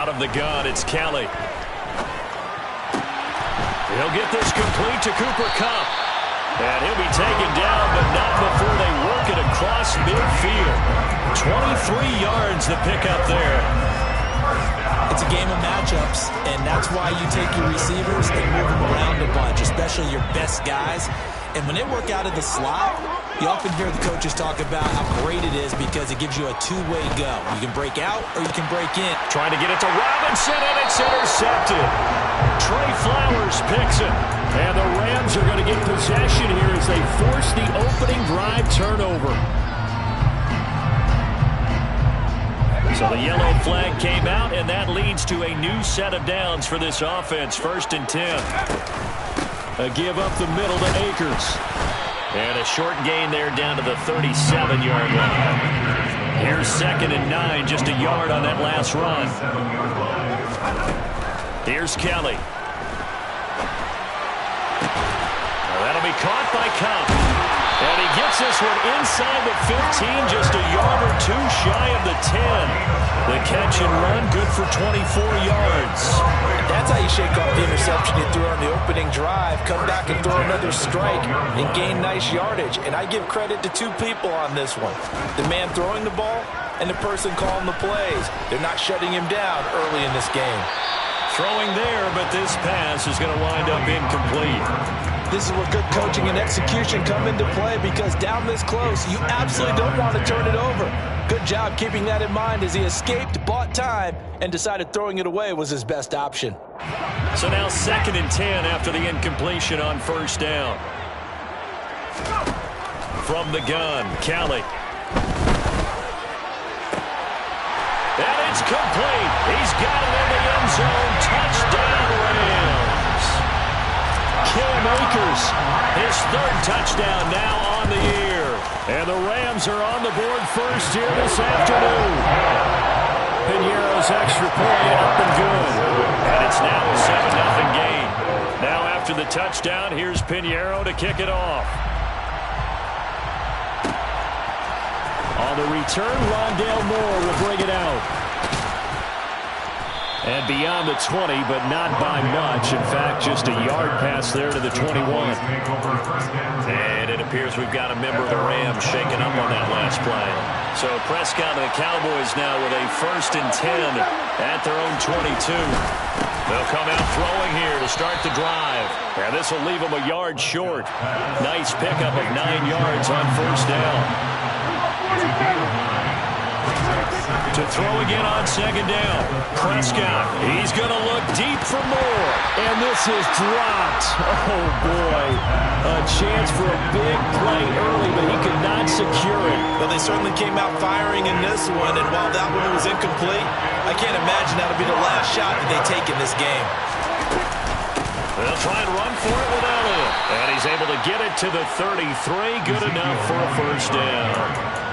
Out of the gun, it's Kelly. He'll get this complete to Cooper Kupp. And he'll be taken down, but not before they work it across midfield. 23 yards the pickup there. It's a game of matchups, and that's why you take your receivers and move them around a bunch, especially your best guys. And when they work out of the slot, you often hear the coaches talk about how great it is because it gives you a two-way go. You can break out or you can break in. Trying to get it to Robinson, and it's intercepted. Trey Flowers picks it. And the Rams are going to get possession here as they force the opening drive turnover. So the yellow flag came out, and that leads to a new set of downs for this offense. 1st and 10. A give up the middle to Akers. And a short gain there down to the 37-yard line. Here's 2nd and 9, just a yard on that last run. Here's Kelly. That'll be caught by Kupp. And he gets this one inside the 15, just a yard or two shy of the 10. The catch and run, good for 24 yards. That's how you shake off the interception you threw on the opening drive, come back and throw another strike, and gain nice yardage. And I give credit to two people on this one. The man throwing the ball and the person calling the plays. They're not shutting him down early in this game. Throwing there, but this pass is going to wind up incomplete. This is where good coaching and execution come into play because down this close, you absolutely don't want to turn it over. Good job keeping that in mind as he escaped, bought time, and decided throwing it away was his best option. So now 2nd and 10 after the incompletion on 1st down. From the gun, Kelly. And it's complete. He's got it in the end zone. Touchdown, Rams. Cam Akers, his 3rd touchdown now on the year. And the Rams are on the board first here this afternoon. Piñeiro's extra point up and good. And it's now a 7-0 game. Now after the touchdown, here's Piñeiro to kick it off. On the return, Rondale Moore will bring it out. And beyond the 20, but not by much. In fact, just a yard pass there to the 21. And it appears we've got a member of the Rams shaking up on that last play. So Prescott and the Cowboys now with a 1st and 10 at their own 22. They'll come out throwing here to start the drive. And this will leave them a yard short. Nice pickup of 9 yards on 1st down. To throw again on 2nd down. Prescott, he's going to look deep for more. And this is dropped. Oh, boy. A chance for a big play early, but he could not secure it. Well, they certainly came out firing in this one, and while that one was incomplete, I can't imagine that'll be the last shot that they take in this game. They'll try and run for it with Elliott. And he's able to get it to the 33. Good enough for a 1st down.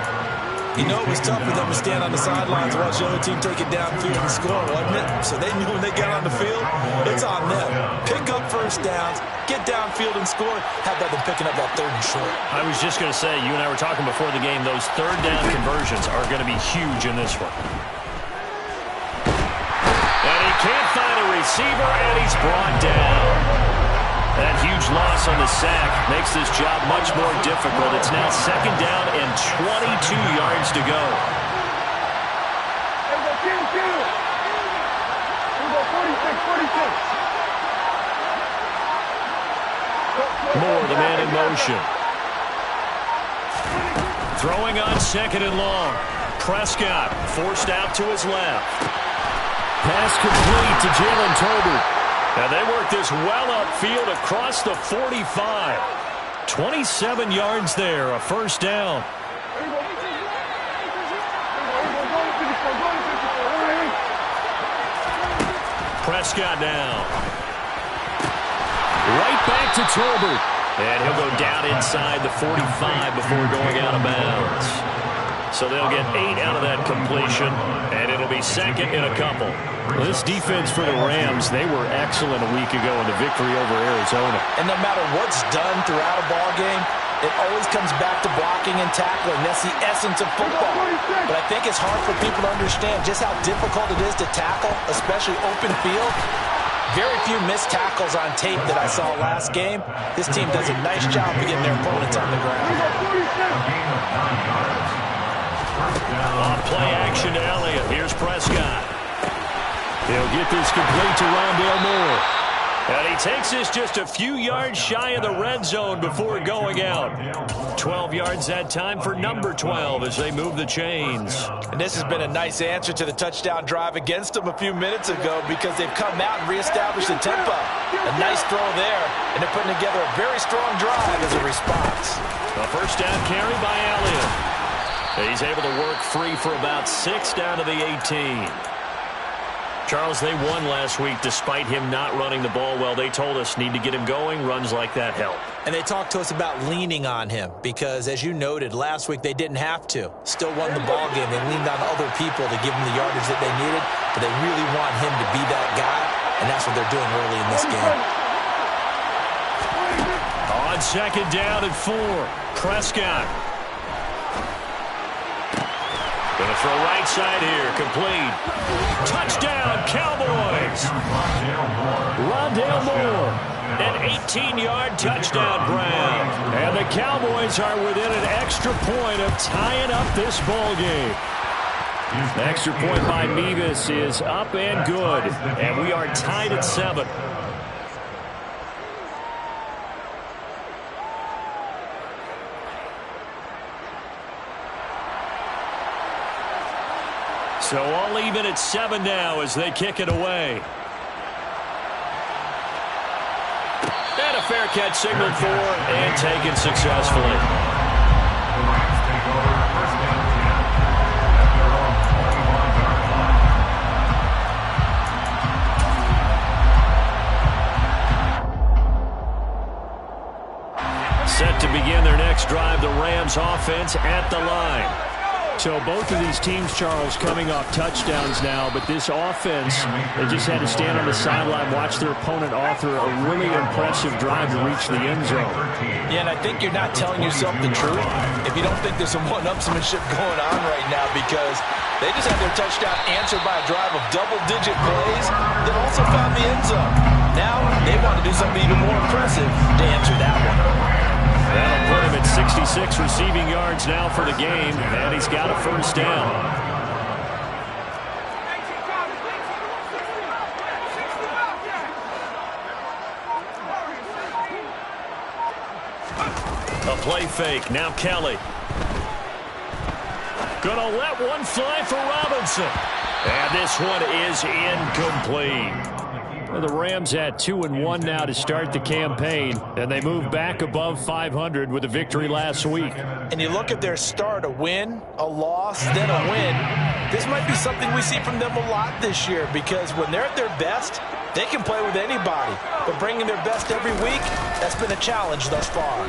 You know, it was tough for them to stand on the sidelines and watch the other team take it downfield and score, wasn't it? So they knew when they got on the field, it's on them. Pick up 1st downs, get downfield and score. How about them picking up that 3rd and short? I was just going to say, you and I were talking before the game, those 3rd down conversions are going to be huge in this one. And he can't find a receiver, and he's brought down. That huge loss on the sack makes this job much more difficult. It's now 2nd down and 22 yards to go. Moore, the man in motion. Throwing on 2nd and long. Prescott forced out to his left. Pass complete to Jalen Tolbert. And they work this well upfield across the 45. 27 yards there, a 1st down. Prescott down. Right back to Tolbert. And he'll go down inside the 45 before going out of bounds. So they'll get 8 out of that completion, and it'll be 2nd and a couple. Well, this defense for the Rams, they were excellent a week ago in the victory over Arizona. And no matter what's done throughout a ball game, It always comes back to blocking and tackling. That's the essence of football. But I think it's hard for people to understand just how difficult it is to tackle, especially open field. Very few missed tackles on tape that I saw last game. This team does a nice job of getting their opponents on the ground. On play action to Elliott. Here's Prescott. He'll get this complete to Rondale Moore. And he takes this just a few yards shy of the red zone before going out. 12 yards that time for number 12 as they move the chains. And this has been a nice answer to the touchdown drive against them a few minutes ago because they've come out and reestablished the tempo. A nice throw there, and they're putting together a very strong drive as a response. A first down carry by Elliott. He's able to work free for about 6 down to the 18. Charles, they won last week despite him not running the ball well. They told us need to get him going. Runs like that help. And they talked to us about leaning on him because, as you noted, last week they didn't have to. Still won the ball game. They leaned on other people to give them the yardage that they needed, but they really want him to be that guy, and that's what they're doing early in this game. On second down and 4, Prescott. Gonna throw right side here, complete. Touchdown, Cowboys! Rondale Moore, an 18-yard touchdown grab. And the Cowboys are within an extra point of tying up this ball game. The extra point by Mevis is up and good, and we are tied at 7. So all even at 7 now as they kick it away. And a fair catch signaled for and taken successfully. Set to begin their next drive, the Rams offense at the line. So both of these teams, Charles, coming off touchdowns now, but this offense, they just had to stand on the sideline, watch their opponent author a really impressive drive to reach the end zone. Yeah, and I think you're not telling yourself the truth if you don't think there's some one-upsmanship going on right now because they just had their touchdown answered by a drive of double-digit plays that also found the end zone. Now they want to do something even more impressive to answer that one. That'll put him at 66 receiving yards now for the game, and he's got a first down. A play fake, now Kelly. Gonna let one fly for Robinson. And this one is incomplete. The Rams at 2-1 now to start the campaign, and they move back above 500 with a victory last week. And you look at their start, a win, a loss, then a win. This might be something we see from them a lot this year because when they're at their best, they can play with anybody. But bringing their best every week, that's been a challenge thus far.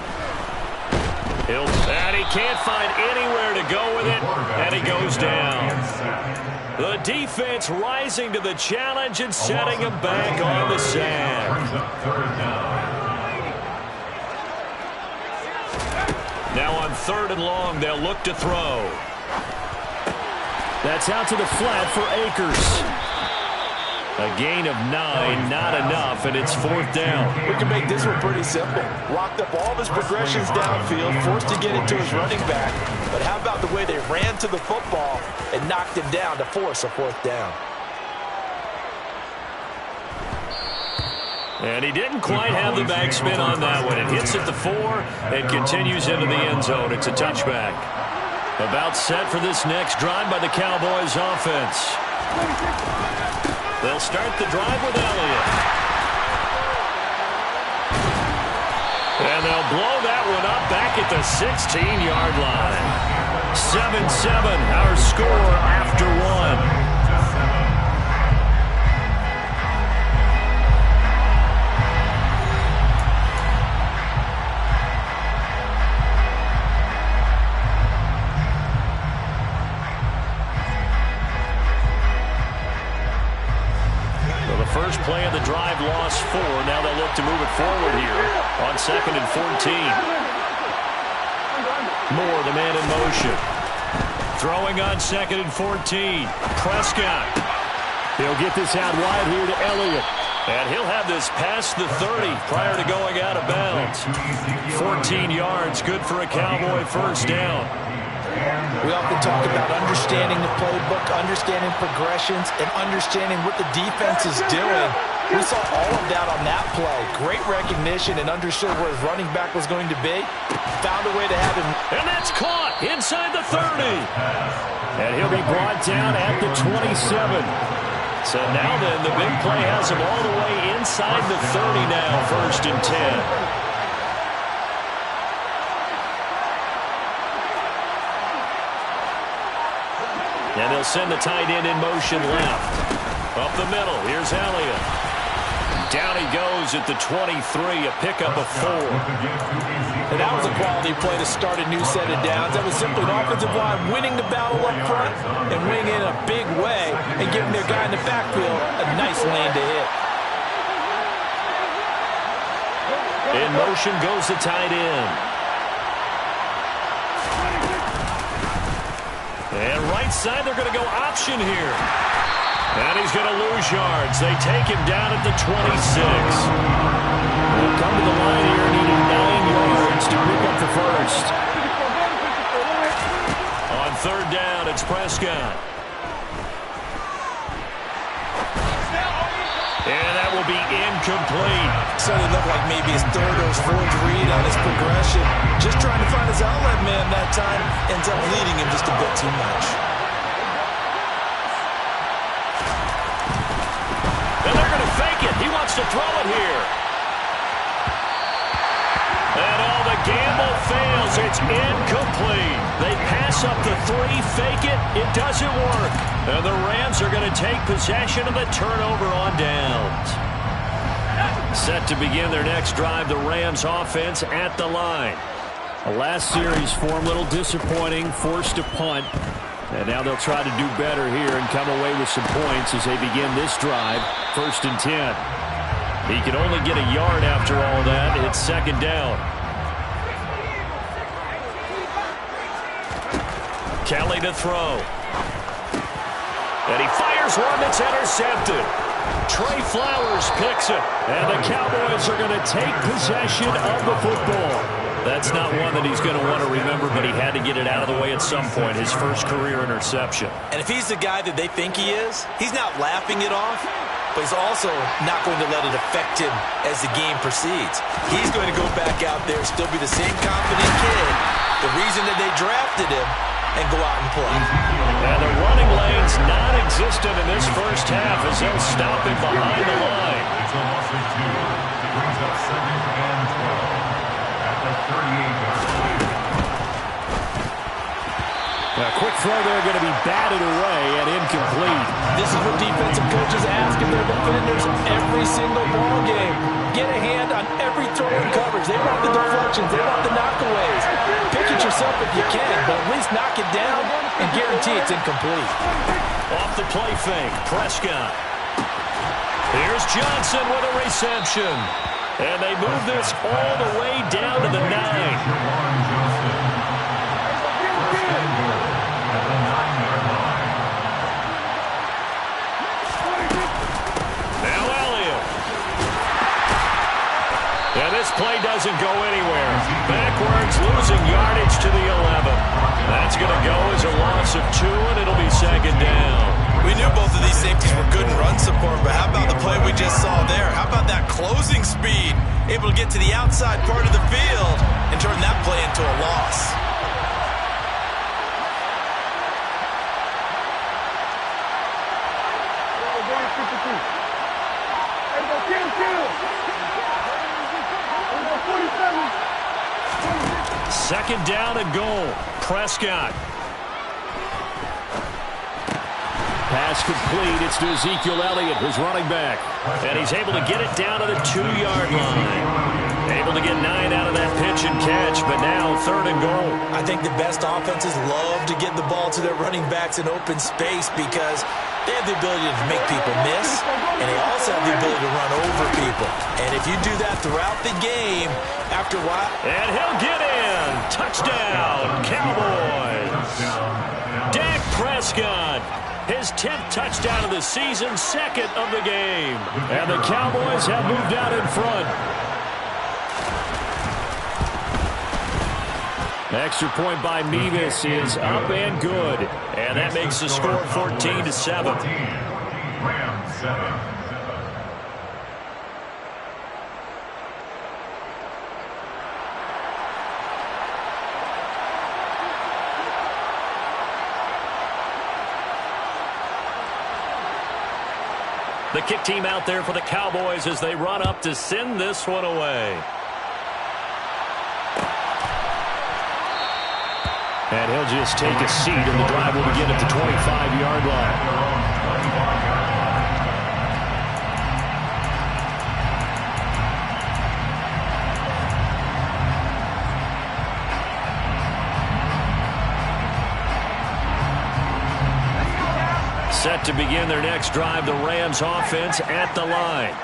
And he can't find anywhere to go with it, and he goes down. The defense rising to the challenge and setting him back on the sand. Now on 3rd and long, they'll look to throw. That's out to the flat for Akers. A gain of 9, not enough, and it's 4th down. We can make this one pretty simple. Locked up all of his progressions downfield, forced to get it to his running back. But how about the way they ran to the football and knocked him down to force a 4th down? And he didn't quite have the backspin on that one. It hits at the 4 and continues into the end zone. It's a touchback. About set for this next drive by the Cowboys offense. They'll start the drive with Elliott. And they'll blow that one up back at the 16-yard line. 7-7, our score after 1. First play of the drive, lost 4. Now they'll look to move it forward here on 2nd and 14. Moore, the man in motion. Throwing on 2nd and 14. Prescott. He'll get this out wide here to Elliott. And he'll have this past the 30 prior to going out of bounds. 14 yards, good for a Cowboy first down. We often talk about understanding the playbook, understanding progressions, and understanding what the defense is doing. We saw all of that on that play. Great recognition and understood where his running back was going to be. Found a way to have him. And that's caught inside the 30. And he'll be brought down at the 27. So now then, the big play has him all the way inside the 30 now, 1st and 10. And they'll send the tight end in motion left. Up the middle, here's Elliott. Down he goes at the 23, a pickup of 4. And that was a quality play to start a new set of downs. That was simply an offensive line winning the battle up front and winning in a big way and giving their guy in the backfield a nice lane to hit. In motion goes the tight end. And right side, they're going to go option here. And he's going to lose yards. They take him down at the 26. They'll come to the line here, needing 9 yards to pick up the first. On 3rd down, it's Prescott. And that will be incomplete. Certainly looked like maybe his 3rd or his 4th read on his progression. Just trying to find his outlet man that time. Ends up leading him just a bit too much. And they're going to fake it. He wants to throw it here. And all the gamble fails. It's incomplete. They pass up the 3, fake it. It doesn't work. And the Rams are going to take possession of the turnover on downs. Set to begin their next drive, the Rams offense at the line. The last series for him, a little disappointing, forced a punt. And now they'll try to do better here and come away with some points as they begin this drive, 1st and 10. He can only get a yard after all that. It's 2nd down. Kelly to throw. And he fires one that's intercepted. Trey Flowers picks it. And the Cowboys are going to take possession of the football. That's not one that he's going to want to remember, but he had to get it out of the way at some point, his first career interception. And if he's the guy that they think he is, he's not laughing it off, but he's also not going to let it affect him as the game proceeds. He's going to go back out there, still be the same confident kid, the reason that they drafted him, and go out and play. And the running lane's non-existent in this first half as they'll stop him behind the line. Brings up 2nd and 12 at the 38. A quick throw there going to be batted away and incomplete. This is what defensive coaches ask of their defenders every single ball game. Get a hand on every throw in coverage. They want the deflections. They want the knockaways. Pitch it yourself if you can, but at least knock it down and guarantee it's incomplete. Off the play fake, Prescott. Here's Johnson with a reception. And they move this all the way down to the 9. And this play doesn't go anywhere. Backwards, losing yardage to the 11. That's going to go as a loss of 2, and it'll be 2nd down. We knew both of these safeties were good in run support, but how about the play we just saw there? How about that closing speed? Able to get to the outside part of the field and turn that play into a loss. Second down and goal. Prescott. Pass complete. It's to Ezekiel Elliott, who's running back. And he's able to get it down to the 2-yard line. Able to get 9 out of that pitch and catch, but now 3rd and goal. I think the best offenses love to get the ball to their running backs in open space because they have the ability to make people miss, and they also have the ability to run over people. And if you do that throughout the game, after a while... And he'll get in. Touchdown, Cowboys. Dak Prescott, his 10th touchdown of the season, second of the game. And the Cowboys have moved out in front. Extra point by Mevis is up and good. And that makes the score 14-7. Rams 7. The kick team out there for the Cowboys as they run up to send this one away. And he'll just take a seat, and the drive will begin at the 25-yard line. Set to begin their next drive, the Rams offense at the line.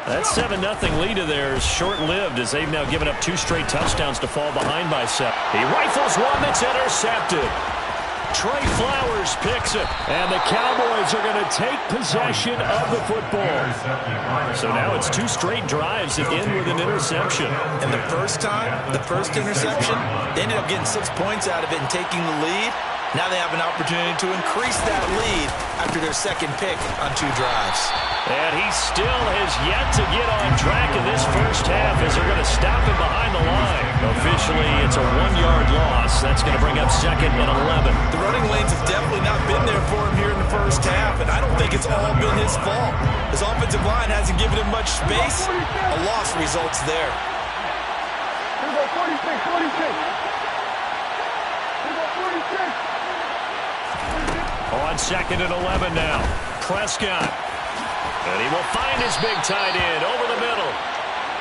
That 7-0 lead of theirs short-lived as they've now given up 2 straight touchdowns to fall behind by 7. He rifles one that's intercepted. Trey Flowers picks it, and the Cowboys are going to take possession of the football. So now it's 2 straight drives that end with an interception. And the first time, the first interception, they ended up getting 6 points out of it and taking the lead. Now they have an opportunity to increase that lead after their second pick on 2 drives. And he still has yet to get on track in this first half as they're going to stop him behind the line. Officially, it's a 1-yard loss. That's going to bring up 2nd and 11. The running lanes have definitely not been there for him here in the first half, and I don't think it's all been his fault. His offensive line hasn't given him much space. A loss results there. Here we go, 46. On 2nd and 11 now. Prescott. And he will find his big tight end over the middle.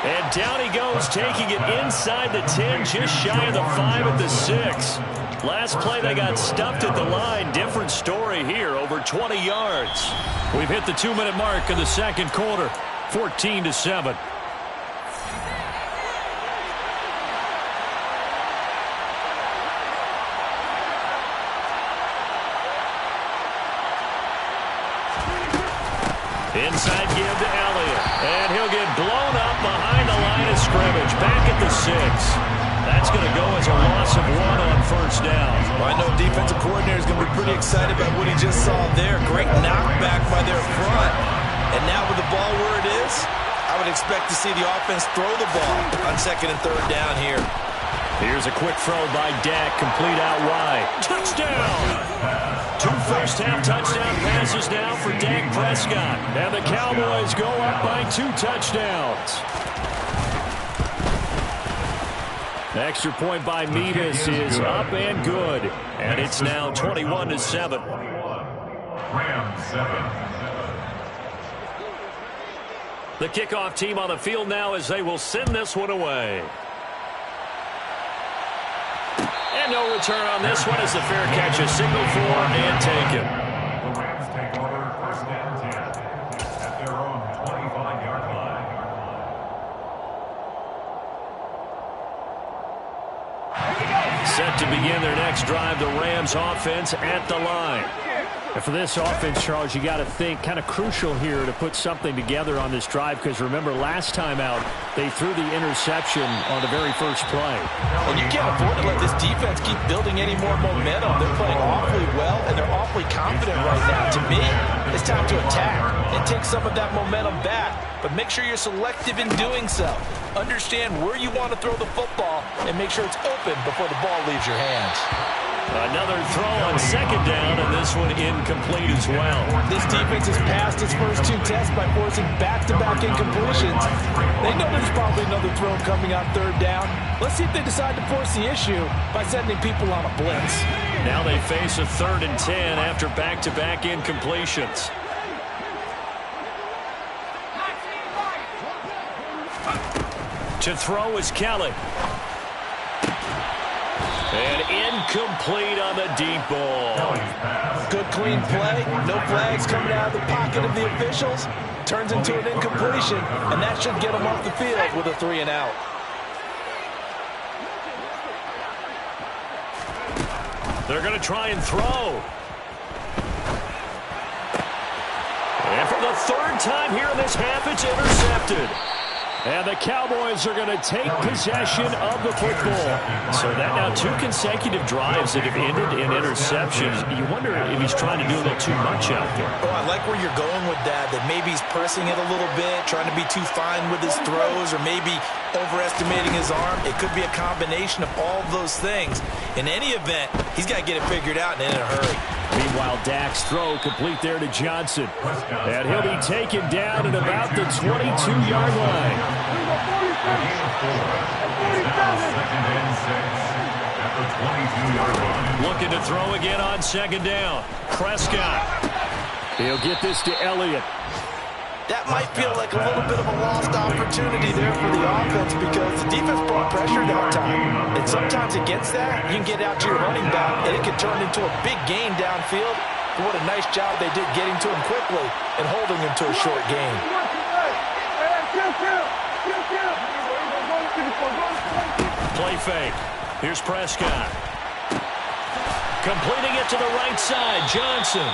And down he goes, taking it inside the 10, just shy of the 5 at the 6. Last play they got stuffed at the line. Different story here, over 20 yards. We've hit the 2-minute mark of the second quarter, 14-7. Inside give to Elliott. And he'll get blown up behind the line of scrimmage. Back at the 6. That's going to go as a loss of 1 on first down. Well, I know defensive coordinator is going to be pretty excited about what he just saw there. Great knockback by their front. And now with the ball where it is, I would expect to see the offense throw the ball on 2nd and 3rd down here. Here's a quick throw by Dak, complete out wide. Touchdown! 2 first-half touchdown passes now for Dak Prescott. And the Cowboys go up by 2 touchdowns. Extra point by Mevis is up and good. And it's now 21-7. Rams 7. The kickoff team on the field now as they will send this one away. And no return on this one as the fair catch is signaled for and taken. The Rams take over 1st and 10 at their own 25-yard line. Set to begin their next drive, the Rams offense at the line. And for this offense, Charles, you got to think kind of crucial here to put something together on this drive, because remember last time out they threw the interception on the very first play. And you can't afford to let this defense keep building any more momentum. They're playing awfully well, and they're awfully confident right now. To me, it's time to attack and take some of that momentum back. But make sure you're selective in doing so. Understand where you want to throw the football and make sure it's open before the ball leaves your hands. Another throw on 2nd down, and this one incomplete as well. This defense has passed its first 2 tests by forcing back-to-back incompletions. They know there's probably another throw coming on 3rd down. Let's see if they decide to force the issue by sending people on a blitz. Now they face a 3rd and 10 after back-to-back incompletions. To throw is Kelly. And incomplete on the deep ball. Good clean play. No flags coming out of the pocket of the officials. Turns into an incompletion, and that should get them off the field with a 3-and-out. They're going to try and throw. And for the third time here in this half, it's intercepted. And the Cowboys are going to take possession of the football. So that now 2 consecutive drives that have ended in interceptions. You wonder if he's trying to do a little too much out there. Oh, I like where you're going with that maybe he's pressing it a little bit, trying to be too fine with his throws, or maybe overestimating his arm. It could be a combination of all those things. In any event, he's got to get it figured out and in a hurry. Meanwhile, Dak's throw complete there to Johnson. And he'll be taken down at about the 22-yard line. Looking to throw again on second down. Prescott. He'll get this to Elliott. That might feel like a little bit of a lost opportunity there for the offense because the defense brought pressure that time. And sometimes against that, you can get out to your running back, and it can turn into a big gain downfield. But what a nice job they did getting to him quickly and holding him to a short gain. Play fake. Here's Prescott. Completing it to the right side, Johnson.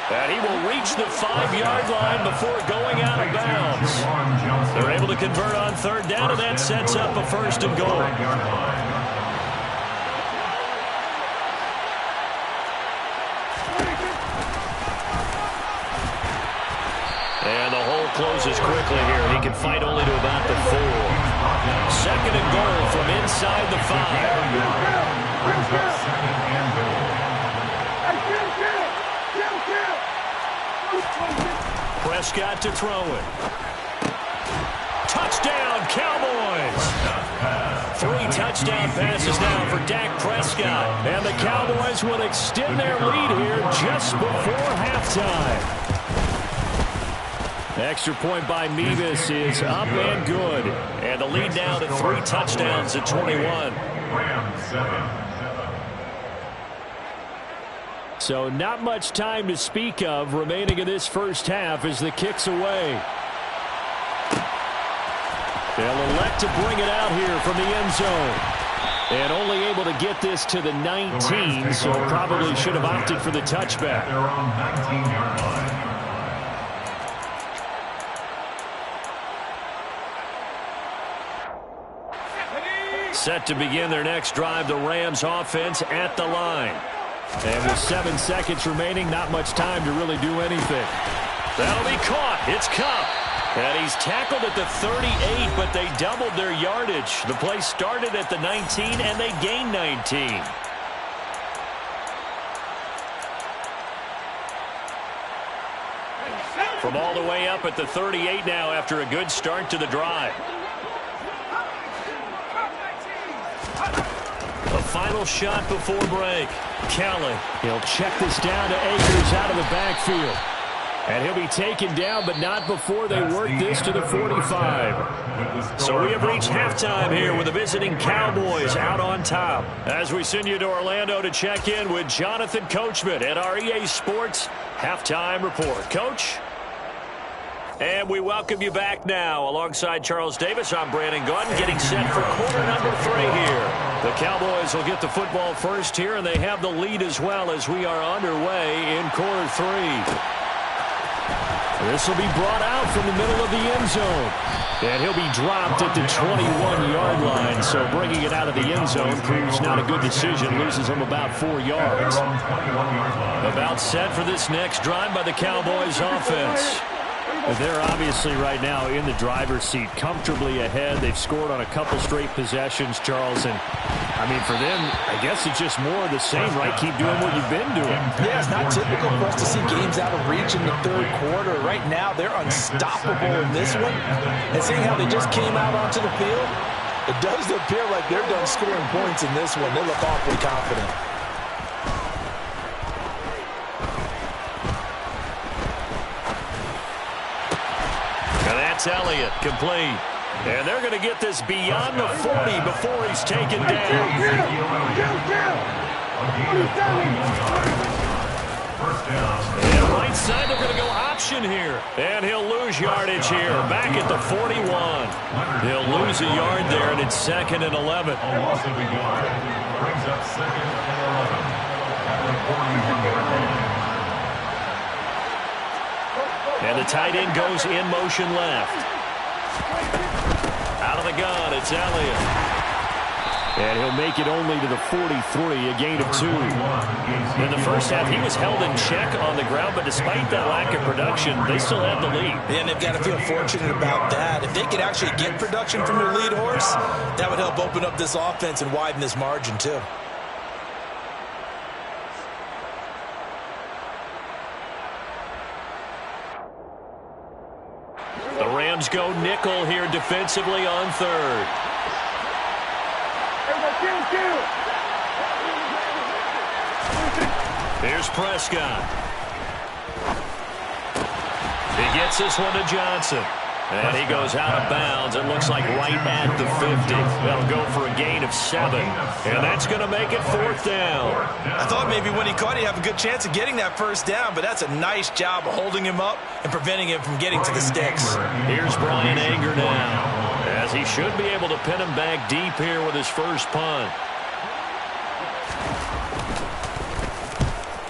And he will reach the 5-yard line before going out of bounds. They're able to convert on third down, and that sets up a 1st and goal. And the hole closes quickly here. He can fight only to about the 4. 2nd and goal from inside the 5. Prescott to throw it. Touchdown, Cowboys! 3 touchdown passes now for Dak Prescott. And the Cowboys will extend their lead here just before halftime. Extra point by Mevis is up and good. And the lead now to 3 touchdowns at 21. So not much time to speak of remaining in this first half as the kick's away. They'll elect to bring it out here from the end zone. And only able to get this to the 19, so probably should have opted for the touchback. Set to begin their next drive, the Rams offense at the line. And with 7 seconds remaining, not much time to really do anything. That'll be caught. It's Cup. And he's tackled at the 38, but they doubled their yardage. The play started at the 19, and they gained 19. From all the way up at the 38 now after a good start to the drive. A final shot before break. Kelly. He'll check this down to Akers out of the backfield. And he'll be taken down, but not before they work this to the 45. So we have reached halftime here with the visiting Cowboys out on top. As we send you to Orlando to check in with Jonathan Coachman at our EA Sports Halftime Report. Coach? And we welcome you back now. Alongside Charles Davis, I'm Brandon Gordon, getting set for quarter number 3 here. The Cowboys will get the football first here, and they have the lead as well as we are underway in quarter 3. This will be brought out from the middle of the end zone. And he'll be dropped at the 21-yard line, so bringing it out of the end zone proves not a good decision, loses him about 4 yards. About set for this next drive by the Cowboys offense. They're obviously right now in the driver's seat, comfortably ahead. They've scored on a couple straight possessions, Charles. And, I mean, for them, I guess it's just more of the same, right? Keep doing what you've been doing. Yeah, it's not typical for us to see games out of reach in the 3rd quarter. Right now, they're unstoppable in this one. And seeing how they just came out onto the field, it does appear like they're done scoring points in this one. They look awfully confident. Elliott complete. And they're going to get this beyond the 40 before he's taken down. And right side, they're going to go option here. And he'll lose yardage here. Back at the 41. He'll lose a yard there, and it's 2nd and 11. A loss of a yard brings up 2nd and 11 at the 41-yard line. And the tight end goes in motion left. Out of the gun, it's Elliott. And he'll make it only to the 43, a gain of 2. In the first half, he was held in check on the ground, but despite that lack of production, they still have the lead. And they've got to feel fortunate about that. If they could actually get production from their lead horse, that would help open up this offense and widen this margin, too. The Rams go nickel here defensively on 3rd. Here's Prescott. He gets this one to Johnson. And he goes out of bounds. It looks like right at the 50. They'll go for a gain of 7. And that's going to make it 4th down. I thought maybe when he caught, he'd have a good chance of getting that first down, but that's a nice job of holding him up and preventing him from getting to the sticks. Here's Brian Anger now, as he should be able to pin him back deep here with his first punt.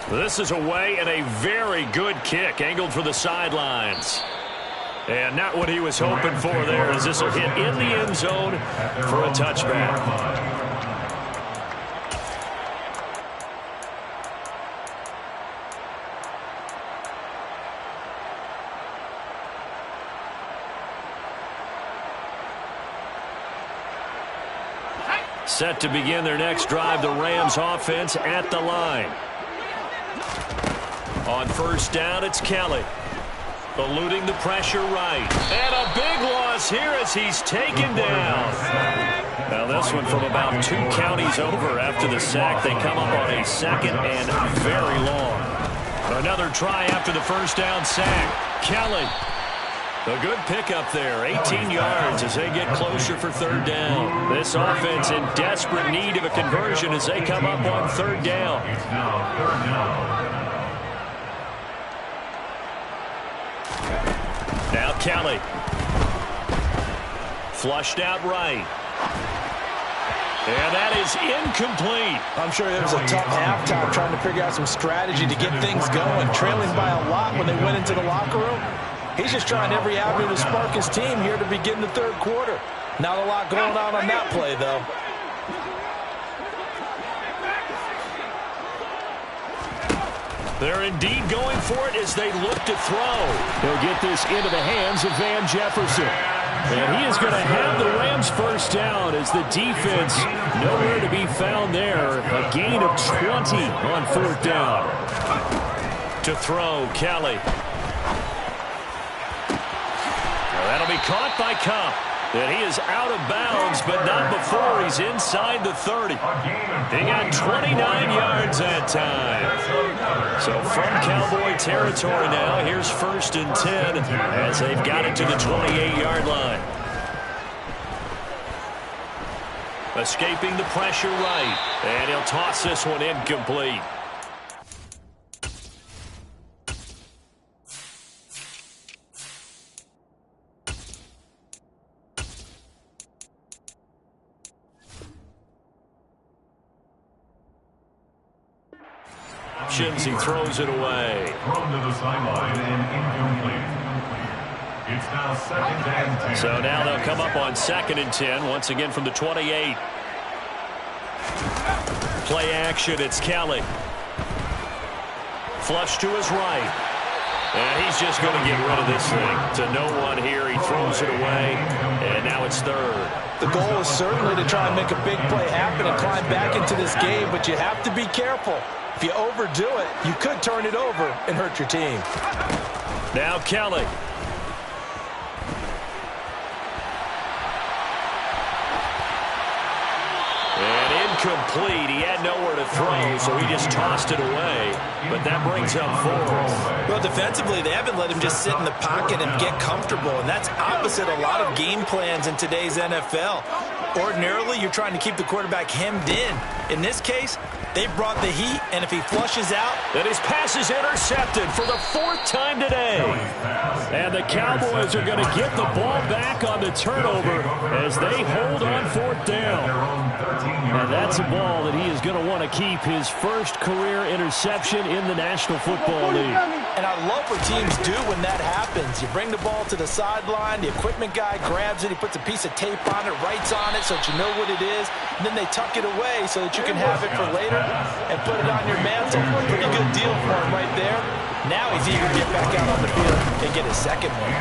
This is away and a very good kick angled for the sidelines. And not what he was hoping for there, as this will hit in the end zone for a touchback. Set to begin their next drive, the Rams offense at the line. On 1st down, it's Kelly. Eluding the pressure right. And a big loss here as he's taken down. Now this one from about 2 counties over after the sack. They come up on a 2nd and very long. Another try after the first down sack. Kelly. A good pickup there. 18 yards as they get closer for 3rd down. This offense in desperate need of a conversion as they come up on 3rd down. It's now 3rd down. Now Kelly. Flushed out right. And that is incomplete. I'm sure it was a tough halftime trying to figure out some strategy to get things going. Trailing by a lot when they went into the locker room. He's just trying every avenue to spark his team here to begin the 3rd quarter. Not a lot going on that play, though. They're indeed going for it as they look to throw. They'll get this into the hands of Van Jefferson. And he is going to have the Rams first down as the defense nowhere to be found there. A gain of 20 on 4th down. To throw, Kelly. That'll be caught by Cup. And he is out of bounds, but not before he's inside the 30. He got 29 yards that time. So from Cowboy territory now, here's 1st and 10 as they've got it to the 28-yard line. Escaping the pressure right, and he'll toss this one incomplete. He throws it away. Thrown to the sideline and incomplete. It's now 2nd and 10. So now they'll come up on 2nd and 10, once again from the 28. Play action, it's Kelly. Flush to his right. And he's just going to get rid of this thing. To no one here, he throws it away, and now it's 3rd. The goal is certainly to try and make a big play happen and climb back into this game, but you have to be careful. If you overdo it, you could turn it over and hurt your team. Now Kelly. And incomplete. He had nowhere to throw, so he just tossed it away. But that brings up fourth. Well, defensively, they haven't let him just sit in the pocket and get comfortable, and that's opposite a lot of game plans in today's NFL. Ordinarily, you're trying to keep the quarterback hemmed in. In this case, they brought the heat, and if he flushes out... And his pass is intercepted for the fourth time today. And the Cowboys are going to get the ball back on the turnover as they hold on fourth down. And that's a ball that he is going to want to keep, his first career interception in the National Football League. And I love what teams do when that happens. You bring the ball to the sideline, the equipment guy grabs it, he puts a piece of tape on it, writes on it so that you know what it is, and then they tuck it away so that you can have it for later and put it on your mantle. Pretty good deal for him right there. Now he's eager to get back out on the field and get his second one.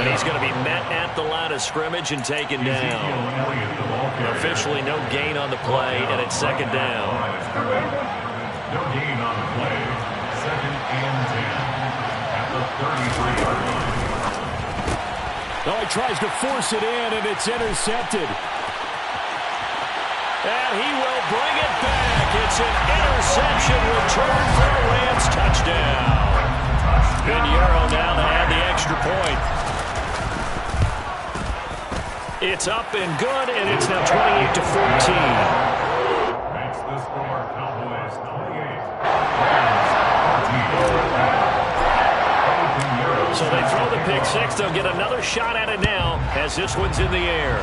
And he's going to be met at the line of scrimmage and taken down. Officially no gain on the play, and it's second down. No gain on the play. 2nd and 10 at the 33-yard line. Oh, he tries to force it in, and it's intercepted. And he will bring it back. It's an interception return for the Rams. Touchdown. Pinheiro now to add the extra point. It's up and good, and it's now 28-14. Makes the score Cowboys 28. So they throw the pick six. They'll get another shot at it now as this one's in the air.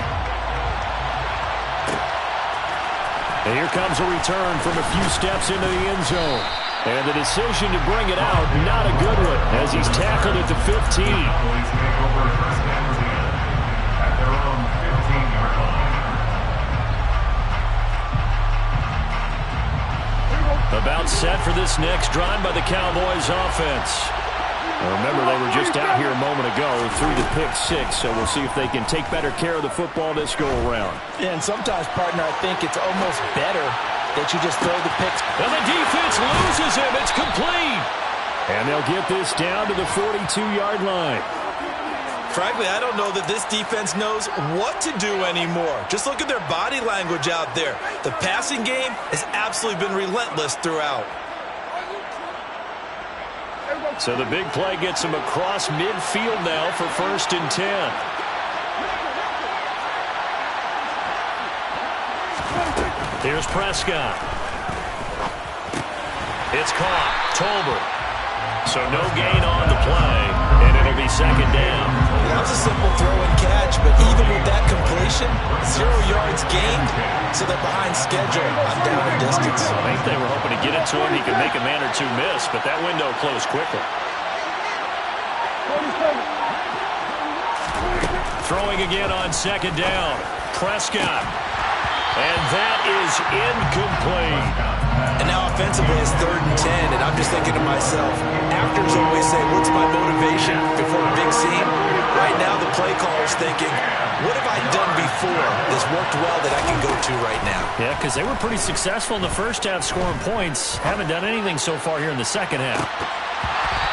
And here comes a return from a few steps into the end zone. And the decision to bring it out, not a good one, as he's tackled at the 15. Cowboys take over 1st and 10 at their own 15-yard line. About set for this next drive by the Cowboys offense. Remember, they were just out here a moment ago through the pick six, so we'll see if they can take better care of the football this go-around. And sometimes, partner, I think it's almost better that you just throw the picks. And the defense loses him. It's complete. And they'll get this down to the 42-yard line. Frankly, I don't know that this defense knows what to do anymore. Just look at their body language out there. The passing game has absolutely been relentless throughout. So the big play gets him across midfield now for 1st and 10. Here's Prescott. It's caught. Tolbert. So no gain on the play, and it'll be second down. That was a simple throw and catch, but even with that completion, 0 yards gained, so they're behind schedule on down and distance. I think they were hoping to get it to him. He could make a man or two miss, but that window closed quickly. Throwing again on second down. Prescott. And that is incomplete. And now offensively it's 3rd and 10, and I'm just thinking to myself, actors always say, what's my motivation before a big scene? Right now the play caller's thinking, what have I done before that's worked well that I can go to right now? Yeah, because they were pretty successful in the first half scoring points. Haven't done anything so far here in the second half.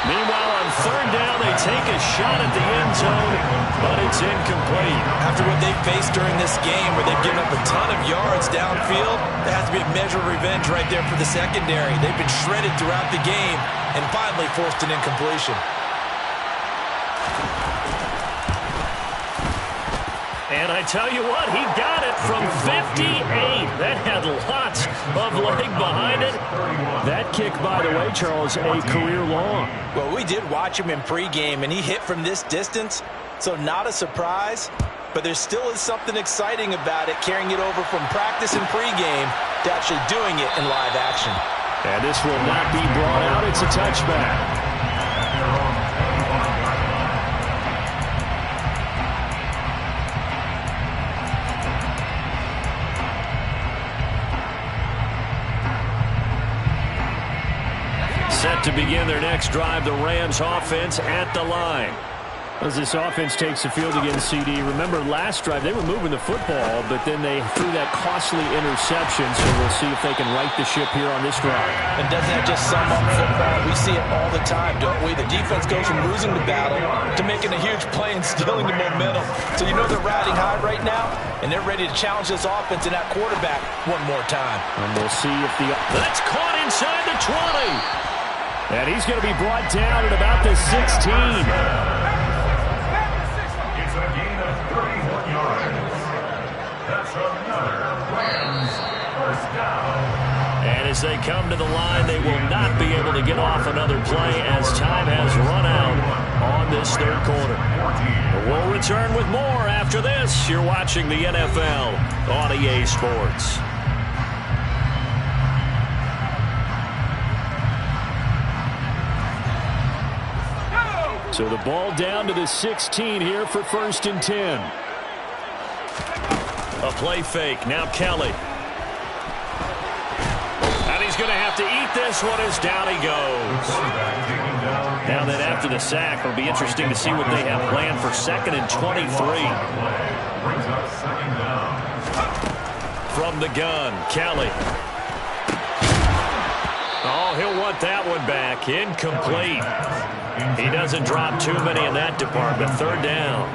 Meanwhile, on 3rd down, they take a shot at the end zone, but it's incomplete. After what they've faced during this game where they've given up a ton of yards downfield, there has to be a measure of revenge right there for the secondary. They've been shredded throughout the game and finally forced an incompletion. And I tell you what, he got it from 58. That had lots of leg behind it. That kick, by the way, Charles, a career long. Well, we did watch him in pregame, and he hit from this distance, so not a surprise. But there still is something exciting about it, carrying it over from practice and pregame to actually doing it in live action. And this will not be brought out. It's a touchback. Set to begin their next drive, the Rams offense at the line. As this offense takes the field against CD, remember last drive they were moving the football, but then they threw that costly interception, so we'll see if they can right the ship here on this drive. And doesn't that just sum up football? We see it all the time, don't we? The defense goes from losing the battle to making a huge play and stealing the momentum So you know they're riding high right now, and they're ready to challenge this offense and that quarterback one more time. And we'll see if that's caught inside the 20. And he's going to be brought down at about the 16. It's a gain of 31 yards. That's another Rams first down. And as they come to the line, they will not be able to get off another play as time has run out on this third quarter. We'll return with more after this. You're watching the NFL on EA Sports. So the ball down to the 16 here for 1st and 10. A play fake. Now Kelly. And he's going to have to eat this one as down he goes. Now then after the sack, it'll be interesting to see what they have planned for 2nd and 23. From the gun, Kelly. Oh, he'll want that one back. Incomplete. He doesn't drop too many in that department. 3rd down.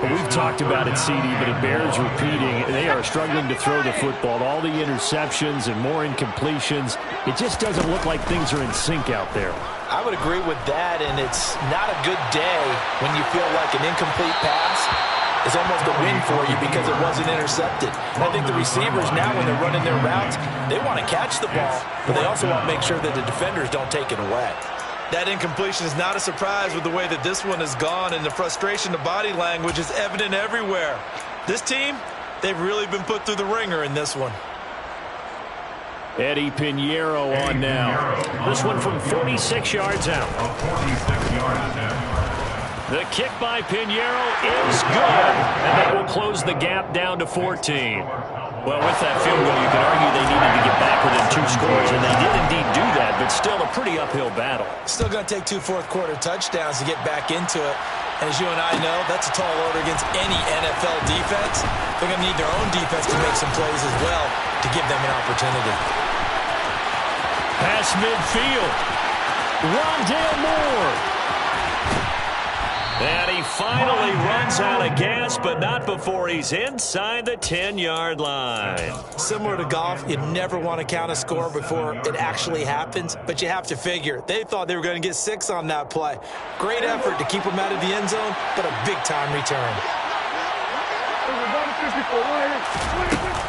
We've talked about it, CD, but it bears repeating. They are struggling to throw the football. All the interceptions and more incompletions. It just doesn't look like things are in sync out there. I would agree with that, and it's not a good day when you feel like an incomplete pass is almost a win for you because it wasn't intercepted. And I think the receivers now, when they're running their routes, they want to catch the ball, but they also want to make sure that the defenders don't take it away. That incompletion is not a surprise with the way that this one has gone, and the frustration, the body language is evident everywhere. This team, they've really been put through the ringer in this one. Eddie Pinheiro on now. This one from 46 yards out. The kick by Pinheiro is good, and that will close the gap down to 14. Well, with that field goal, you could argue they needed to get back within 2 scores, and they did indeed do that, but still a pretty uphill battle. Still going to take 2 fourth-quarter touchdowns to get back into it. And as you and I know, that's a tall order against any NFL defense. They're going to need their own defense to make some plays as well to give them an opportunity. Pass midfield. Rondale Moore. And he finally runs out of gas, but not before he's inside the 10-yard line. Similar to golf, you never want to count a score before it actually happens, but you have to figure. They thought they were going to get 6 on that play. Great effort to keep them out of the end zone, but a big-time return.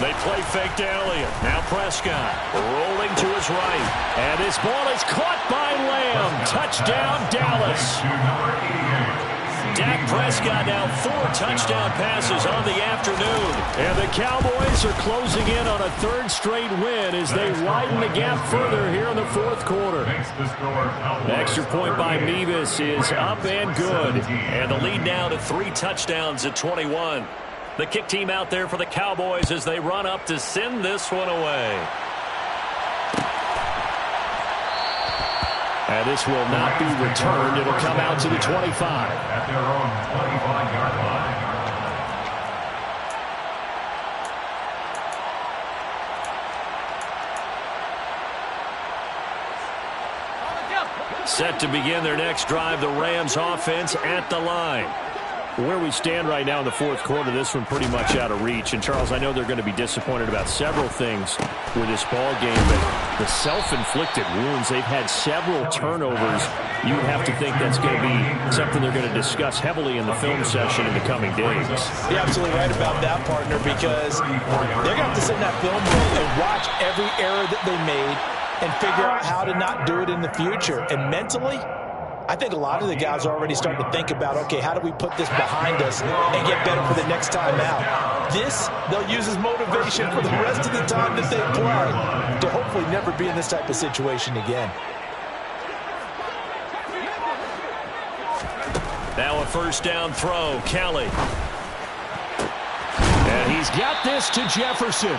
They play fake to Elliott. Now Prescott rolling to his right. And this ball is caught by Lamb. Touchdown, Dallas. Dak Prescott now 4 touchdown passes on the afternoon. And the Cowboys are closing in on a 3rd straight win as they widen the gap further here in the 4th quarter. The extra point by Mevis is up and good. And the lead now to 3 touchdowns at 21. The kick team out there for the Cowboys as they run up to send this one away. And this will not be returned. It'll come out to the 25. At their own 25-yard line. Set to begin their next drive, the Rams offense at the line. Where we stand right now in the 4th quarter, this one pretty much out of reach. And, Charles, I know they're going to be disappointed about several things with this ball game, but the self-inflicted wounds, they've had several turnovers. You would have to think that's going to be something they're going to discuss heavily in the film session in the coming days. You're absolutely right about that, partner, because they're going to have to sit in that film room and watch every error that they made and figure out how to not do it in the future. And mentally, I think a lot of the guys are already starting to think about, okay, how do we put this behind us and get better for the next time out? This, they'll use as motivation for the rest of the time that they play to hopefully never be in this type of situation again. Now a 1st down throw, Kelly. And he's got this to Jefferson.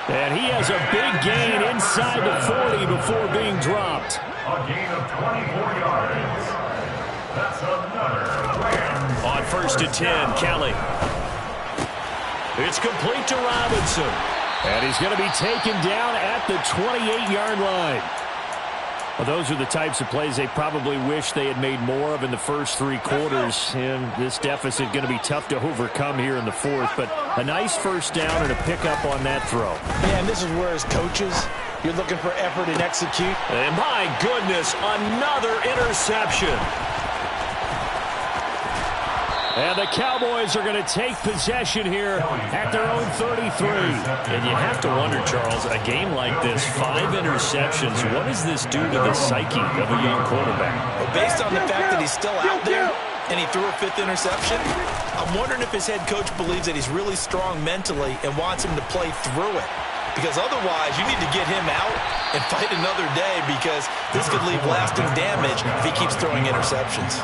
And he has a big gain inside the 40 before being dropped. A gain of 24 yards. That's another Rams. On 1st and 10, Kelly. It's complete to Robinson. And he's going to be taken down at the 28-yard line. Well, those are the types of plays they probably wish they had made more of in the first 3 quarters. And this deficit going to be tough to overcome here in the fourth. But a nice first down and a pickup on that throw. Yeah, and this is where, as coaches, you're looking for effort and execute. And my goodness, another interception. And the Cowboys are going to take possession here at their own 33. And you have to wonder, Charles, a game like this, 5 interceptions, what does this do to the psyche of a young quarterback? Well, based on the fact that he's still out there and he threw a 5th interception, I'm wondering if his head coach believes that he's really strong mentally and wants him to play through it. Because otherwise, you need to get him out and fight another day, because this could leave lasting damage if he keeps throwing interceptions.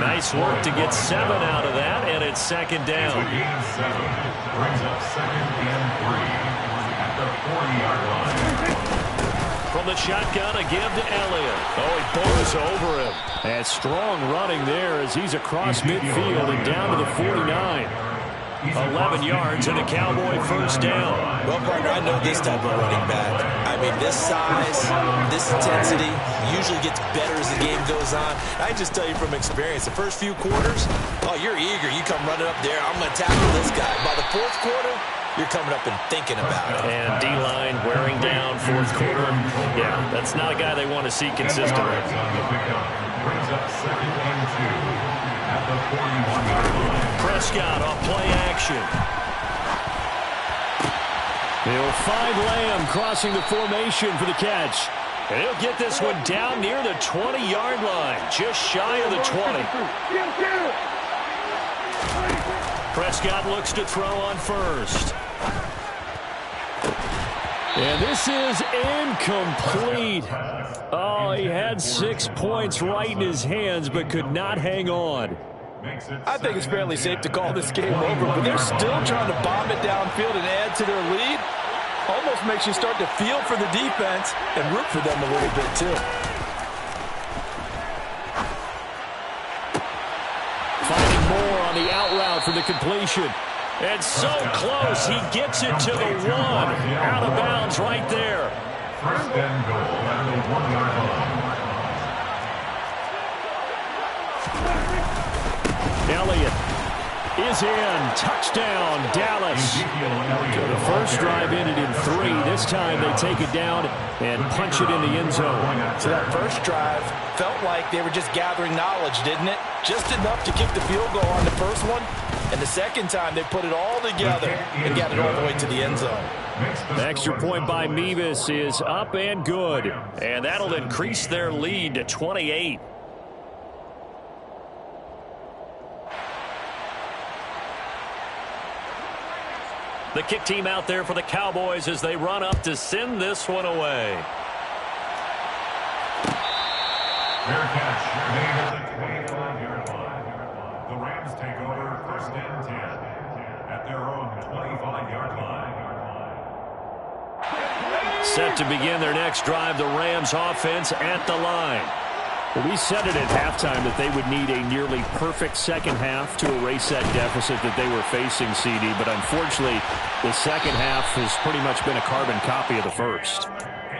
Nice work to get 7 out of that, and it's second down. The gain of 7 brings up 2nd and 3 at the 40-yard line. From the shotgun, a give to Elliott. Oh, he blows over him. And strong running there as he's across midfield and down to the 49. 11 yards and a Cowboy first down. Well, partner, I know this type of running back. I mean, this size, this intensity usually gets better as the game goes on. I just tell you from experience, the first few quarters, oh, you're eager. You come running up there, I'm going to tackle this guy. By the 4th quarter, you're coming up and thinking about it. And D-line wearing down 4th quarter. Yeah, that's not a guy they want to see consistently. Brings up 2nd and 2 at the 41-yard line. Prescott on play action. He'll find Lamb crossing the formation for the catch. And he'll get this one down near the 20-yard line, just shy of the 20. Prescott looks to throw on first. And this is incomplete. Oh, he had 6 points right in his hands, but could not hang on. I think it's fairly safe to call this game over, but they're still trying to bomb it downfield and add to their lead. Almost makes you start to feel for the defense and root for them a little bit, too. Finding more on the out route for the completion. And so close, he gets it to the 1. Out of bounds right there. First and goal at the 1-yard line. Elliott is in. Touchdown, Dallas. So the first drive ended in 3. This time they take it down and punch it in the end zone. So that first drive felt like they were just gathering knowledge, didn't it? Just enough to kick the field goal on the first one. And the second time they put it all together and got it all the way to the end zone. The extra point by Mevis is up and good. And that'll increase their lead to 28. The kick team out there for the Cowboys as they run up to send this one away. Fair catch made at the 25-yard line. The Rams take over 1st and 10 at their own 25-yard line. Set to begin their next drive, the Rams offense at the line. Well, we said it at halftime that they would need a nearly perfect second half to erase that deficit that they were facing, CD. But unfortunately, the second half has pretty much been a carbon copy of the first.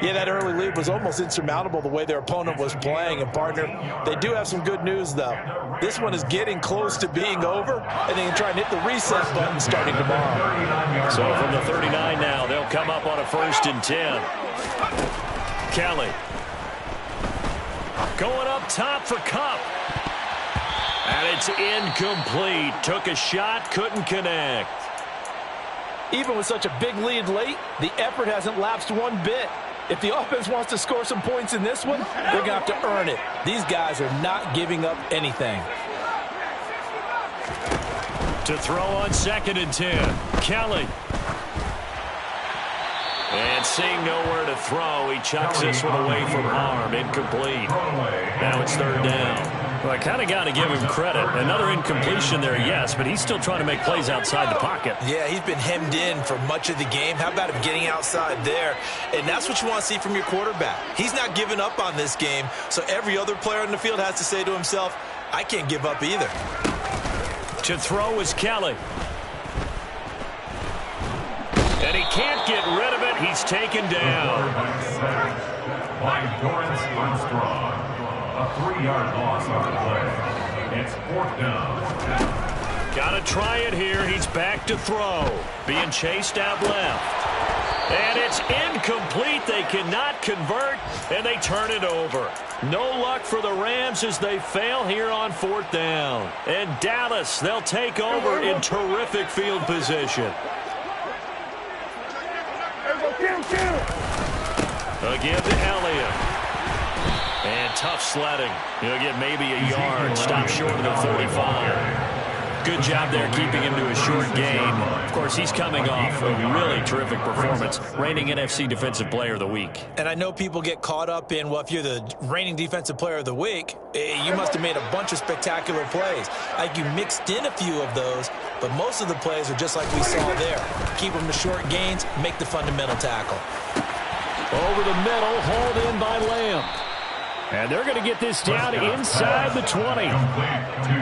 Yeah, that early lead was almost insurmountable the way their opponent was playing. And, partner, they do have some good news, though. This one is getting close to being over, and they can try and hit the reset button starting tomorrow. So from the 39 now, they'll come up on a 1st and 10. Kelly. Going up top for Kupp. And it's incomplete. Took a shot, couldn't connect. Even with such a big lead late, the effort hasn't lapsed one bit. If the offense wants to score some points in this one, they're going to have to earn it. These guys are not giving up anything. To throw on 2nd and 10. Kelly. And seeing nowhere to throw, he chucks this one away from arm. Incomplete. Now it's 3rd down. Well, I kind of got to give him credit. Another incompletion there, yes, but he's still trying to make plays outside the pocket. Yeah, he's been hemmed in for much of the game. How about him getting outside there? And that's what you want to see from your quarterback. He's not giving up on this game, so every other player on the field has to say to himself, I can't give up either. To throw is Kelly. And he can't get rid of it. He's taken down. by Dorrance Armstrong. A 3-yard loss on the play. It's 4th down. Got to try it here. He's back to throw. Being chased out left. And it's incomplete. They cannot convert, and they turn it over. No luck for the Rams as they fail here on 4th down. And Dallas, they'll take over in terrific field position. Again to Elliott. And tough sledding. He'll get maybe a yard. Stop short of the 45. Good job there keeping him to a short gain. Of course, he's coming off a really terrific performance, reigning NFC Defensive Player of the Week. And I know people get caught up in, well, if you're the reigning Defensive Player of the Week, you must have made a bunch of spectacular plays. Like you mixed in a few of those, but most of the plays are just like we saw there. Keep them to short gains, make the fundamental tackle. Over the middle, hauled in by Lamb. And they're going to get this down inside the 20.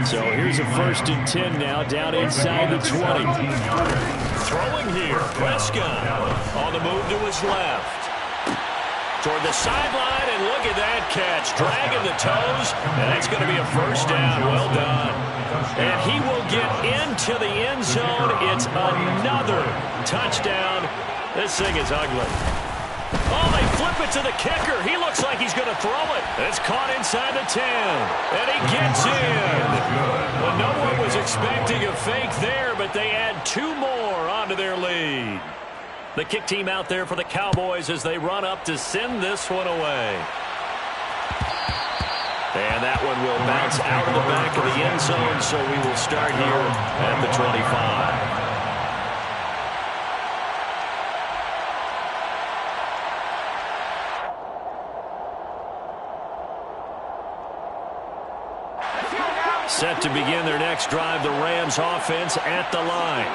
So here's a 1st and 10 now, down inside the 20. Throwing here, Prescott on the move to his left. Toward the sideline, and look at that catch. Dragging the toes, and that's going to be a 1st down. Well done. And he will get into the end zone. It's another touchdown. This thing is ugly. Oh, they flip it to the kicker. He looks like he's going to throw it. It's caught inside the 10. And he gets in. Well, no one was expecting a fake there, but they add 2 more onto their lead. The kick team out there for the Cowboys as they run up to send this one away. And that one will bounce out of the back of the end zone, so we will start here at the 25. Set to begin their next drive, the Rams offense at the line.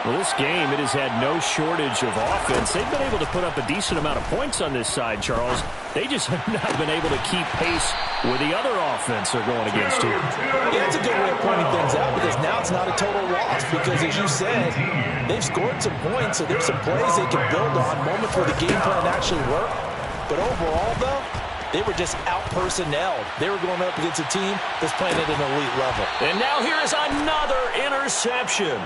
Well, this game, it has had no shortage of offense. They've been able to put up a decent amount of points on this side, Charles. They just have not been able to keep pace with the other offense they're going against here. Yeah, it's a good way of pointing things out because now it's not a total loss because, as you said, they've scored some points, so there's some plays they can build on, moments where the game plan actually worked. But overall, though, they were just out-personnelled. They were going up against a team that's playing at an elite level. And now here is another interception.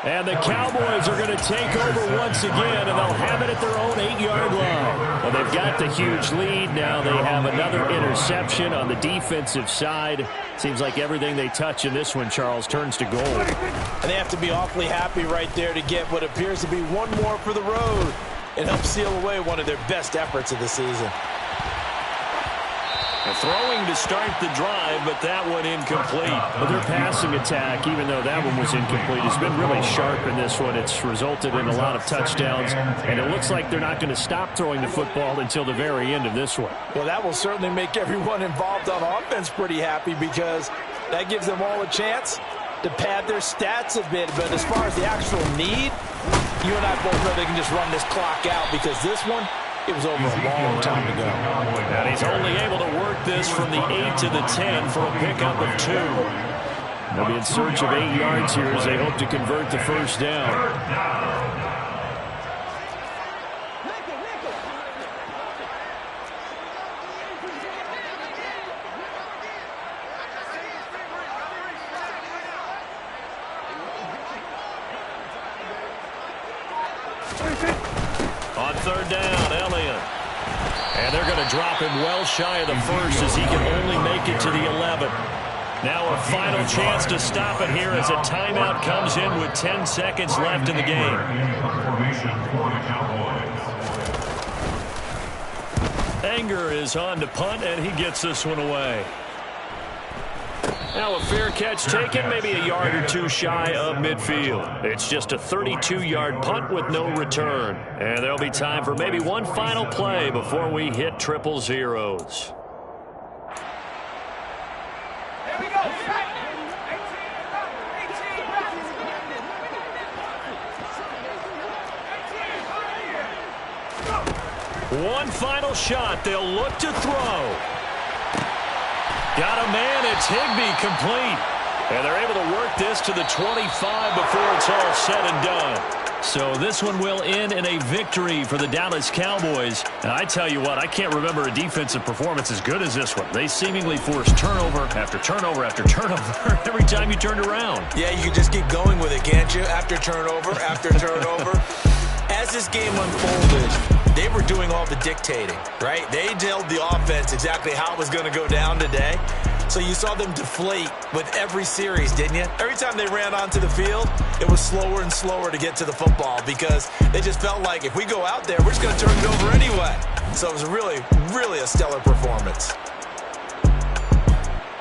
And the Cowboys are going to take over once again, and they'll have it at their own 8-yard line. Well, they've got the huge lead. Now they have another interception on the defensive side. Seems like everything they touch in this one, Charles, turns to gold. And they have to be awfully happy right there to get what appears to be one more for the road and help seal away one of their best efforts of the season. Throwing to start the drive, but that one incomplete. Well, their passing attack, even though that one was incomplete, has been really sharp in this one. It's resulted in a lot of touchdowns, and it looks like they're not going to stop throwing the football until the very end of this one. Well, that will certainly make everyone involved on offense pretty happy because that gives them all a chance to pad their stats a bit. But as far as the actual need, you and I both know they can just run this clock out because this one, it was over a long time ago. And he's only able to work this from the 8 to the 10 for a pickup of 2. They'll be in search of 8 yards here as they hope to convert the 1st down. On 3rd down, Elliott. And they're going to drop him well shy of the 1st as he can only make it to the 11. Now a final chance to stop it here as a timeout comes in with 10 seconds left in the game. Anger is on to punt, and he gets this one away. Now a fair catch taken, maybe a yard or 2 shy of midfield. It's just a 32-yard punt with no return. And there'll be time for maybe one final play before we hit triple zeros. One final shot. They'll look to throw. Got a man. It's Higbee complete. And they're able to work this to the 25 before it's all said and done. So this one will end in a victory for the Dallas Cowboys. And I tell you what, I can't remember a defensive performance as good as this one. They seemingly forced turnover after turnover after turnover every time you turned around. Yeah, you can just keep going with it, can't you? After turnover, after turnover. As this game unfolded, they were doing all the dictating, right? They told the offense exactly how it was going to go down today. So you saw them deflate with every series, didn't you? Every time they ran onto the field, it was slower and slower to get to the football because they just felt like if we go out there, we're just going to turn it over anyway. So it was really, really a stellar performance.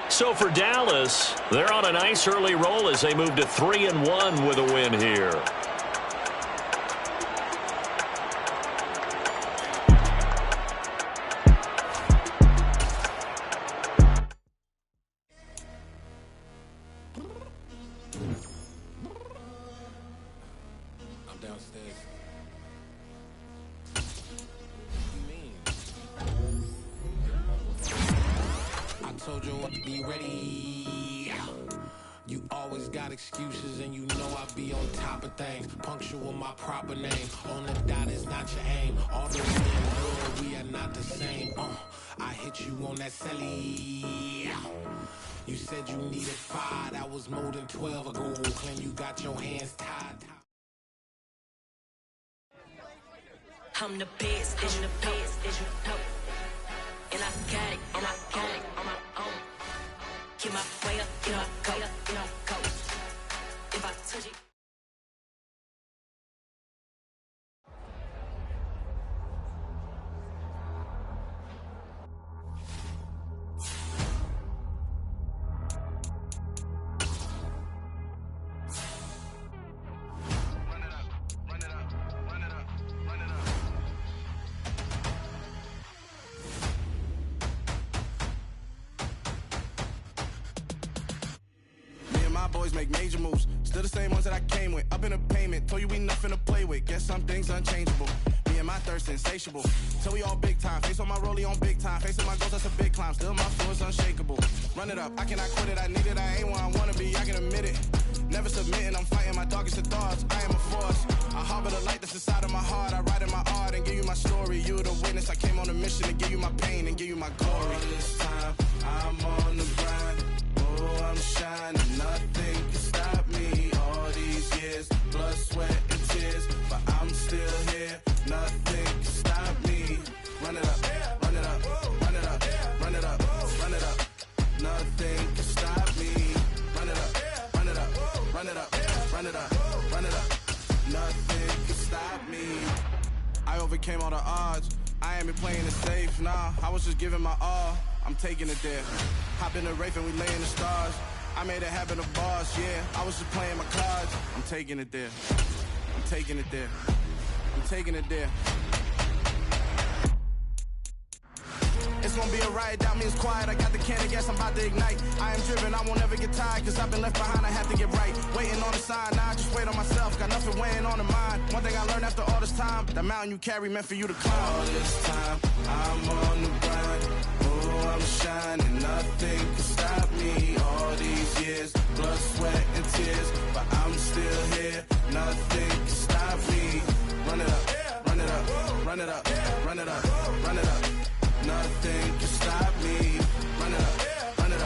So for Dallas, they're on a nice early roll as they move to 3-1 with a win here. Told you what to be ready. You always got excuses and you know I be on top of things. Punctual my proper name. On the dot is not your aim. Although we in love, we are not the same. I hit you on that celly. You said you needed 5. That was more than 12 ago. Claim you got your hands tied. I'm the best, is you the best, is you the dope. And I got it, and I got it on my own. Get my way up, you know, go, you know, go. If I touch it. Boys make major moves, still the same ones that I came with. Up in a payment, told you we nothing to play with. Guess some things unchangeable. Me and my thirst insatiable. Till we all big time. Face on my rollie on big time. Facing my goals, that's a big climb. Still my flow is unshakable. Run it up, I cannot quit it. I need it, I ain't where I wanna be. I can admit it. Never submitting, I'm fighting my darkest of thoughts. I am a force. I harbor the light that's inside of my heart. I write in my art and give you my story. You the witness. I came on a mission to give you my pain and give you my glory. All this time, I'm on the grind. Oh, I'm shining, nothing can stop me. All these years, blood, sweat, and tears, but I'm still here. Nothing can stop me. Run it up, run it up, run it up, run it up, run it up. Nothing can stop me. Run it up, run it up, run it up, run it up, run it up. Nothing can stop me. I overcame all the odds. I ain't been playing it safe, nah. I was just giving my all. I'm taking it there. Hop in the Wraith and we lay in the stars. I made it happen to boss, yeah. I was just playing my cards. I'm taking it there. I'm taking it there. I'm taking it there. It's gonna be a riot, that means quiet. I got the can of gas, I'm about to ignite. I am driven, I won't ever get tired, cause I've been left behind, I have to get right. Waiting on the sign, now I just wait on myself. Got nothing weighing on the mind. One thing I learned after all this time, that mountain you carry meant for you to climb. All this time, I'm on the grind. Oh, I'm shining, nothing can stop me. All these years, blood, sweat, and tears, but I'm still here. Nothing can stop me. Run it up, run it up, run it up, run it up, run it up. Nothing can stop